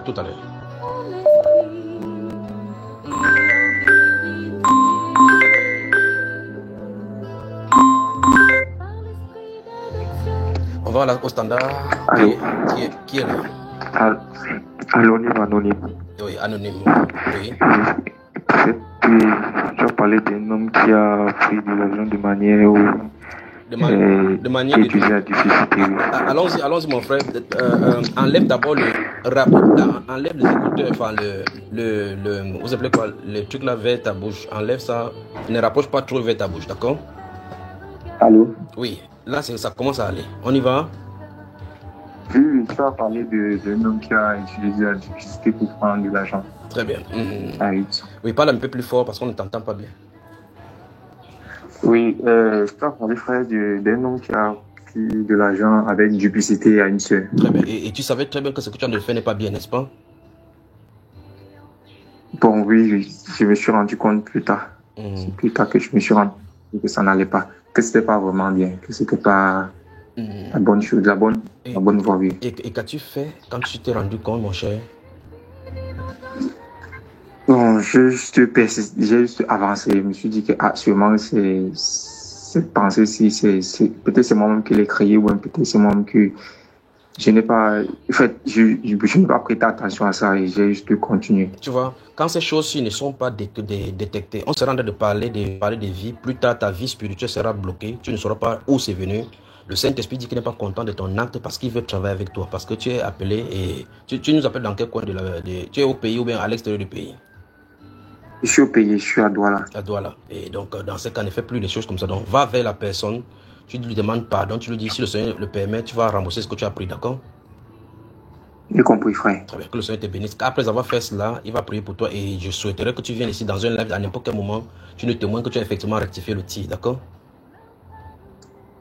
tout à l'heure. On va au standard. Allô? Qui est là? Anonyme. Oui, anonyme. Oui. Tu as parlé d'un homme qui a pris de l'argent de manière De manière de à difficulté. Allons-y, mon frère. Enlève d'abord enlève les écouteurs, enfin vous appelez quoi, le truc là vers ta bouche. Enlève ça. Ne rapproche pas trop vers ta bouche, d'accord? Allô? Oui. Là, ça commence à aller. On y va? Oui, tu as parlé d'un homme qui a utilisé la difficulté pour prendre de l'argent. Très bien. Oui, parle un peu plus fort parce qu'on ne t'entend pas bien. Oui, tu as parlé, frère, d'un homme qui a pris de l'argent avec une duplicité à une sœur. Très bien. Et tu savais très bien que ce que tu as de faire n'est pas bien, n'est-ce pas? Bon, oui, je me suis rendu compte plus tard. C'est plus tard que je me suis rendu compte que ça n'allait pas, que c'était pas vraiment bien, que c'était pas la bonne chose, la bonne voie. Oui. Et qu'as-tu fait quand tu t'es rendu compte, mon cher? Bon, j'ai juste avancé. Je me suis dit que sûrement cette pensée-ci, peut-être c'est moi-même qui l'ai créée, ou peut-être c'est moi-même que je n'ai pas. En fait, je n'ai pas prêté attention à ça et j'ai juste continué. Tu vois, quand ces choses-ci ne sont pas détectées, on sera en train de parler de vie. Plus tard, ta vie spirituelle sera bloquée. Tu ne sauras pas où c'est venu. Le Saint-Esprit dit qu'il n'est pas content de ton acte parce qu'il veut travailler avec toi. Parce que tu es appelé et tu nous appelles dans quel coin tu es au pays ou bien à l'extérieur du pays? Je suis au pays, je suis à Douala. À Douala. Et donc, dans ce cas, ne fais plus les choses comme ça. Donc, va vers la personne. Tu lui demandes pardon. Tu lui dis, si le Seigneur le permet, tu vas rembourser ce que tu as pris, d'accord? J'ai compris, frère. Très bien, que le Seigneur te bénisse. Après avoir fait cela, il va prier pour toi et je souhaiterais que tu viennes ici dans un live à n'importe quel moment. Tu nous témoignes que tu as effectivement rectifié le tir, d'accord?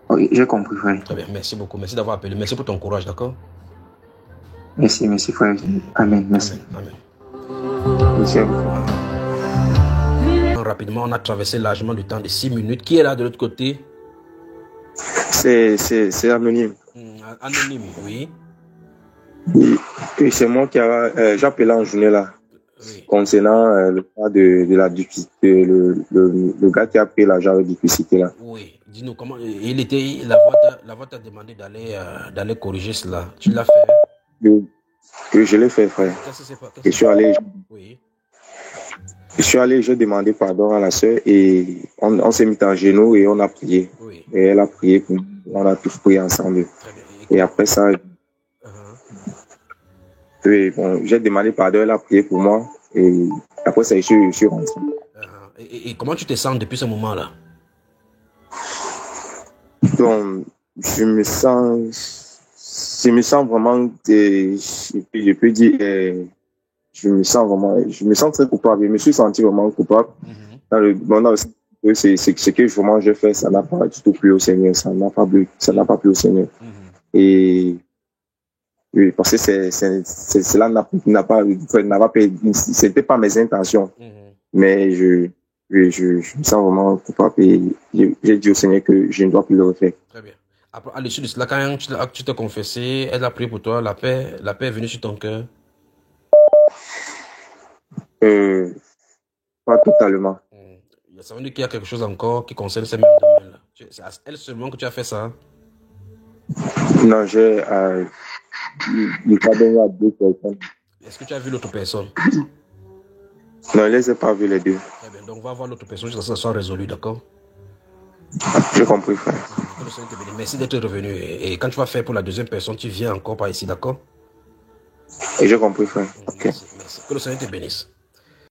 Oui, j'ai compris, frère. Très bien, merci beaucoup. Merci d'avoir appelé. Merci pour ton courage, d'accord? Merci, frère. Amen, merci. Amen. Merci à vous. Rapidement, on a traversé largement du temps de 6 minutes. Qui est là de l'autre côté? C'est anonyme. Anonyme, oui. Oui, c'est moi qui j'ai appelé en journée là. Oui. Concernant le cas de la difficulté, le gars qui a pris l'argent de difficulté là. Oui, dis-nous comment la voix t'a demandé d'aller corriger cela. Tu l'as fait? Oui, je l'ai fait, frère. Je suis allé. Oui. Je suis allé, j'ai demandé pardon à la sœur et on s'est mis à genoux et on a prié. Oui. Et elle a prié, on a tous prié ensemble. Et après ça, oui, bon, j'ai demandé pardon, elle a prié pour moi et après ça, je suis rentré. Et comment tu te sens depuis ce moment-là? Donc, je me sens vraiment, je peux dire, je me sens très coupable. Je me suis senti vraiment coupable. C'est ce que vraiment j'ai fait, ça n'a pas du tout plu au Seigneur. Ça n'a pas plu au Seigneur. Et oui, parce que cela n'a pas c'était pas mes intentions. Mais je me sens vraiment coupable et j'ai dit au Seigneur que je ne dois plus le refaire. Très bien. Après, à l'issue de cela, quand tu t'es confessé, elle a prié pour toi, la paix est venue sur ton cœur? Pas totalement. Ça veut dire qu'il y a quelque chose encore qui concerne ces mêmes domaines-là. C'est à elle seulement que tu as fait ça? Non, j'ai pardonné à 2 personnes. Est-ce que tu as vu l'autre personne? Non, je ne les ai pas vus les 2. Très bien, donc on va voir l'autre personne jusqu'à ce que ça soit résolu, d'accord? J'ai compris, frère. Merci d'être revenu. Et quand tu vas faire pour la deuxième personne, tu viens encore par ici, d'accord? Et j'ai compris, frère. Ok. Merci. Que le Seigneur te bénisse.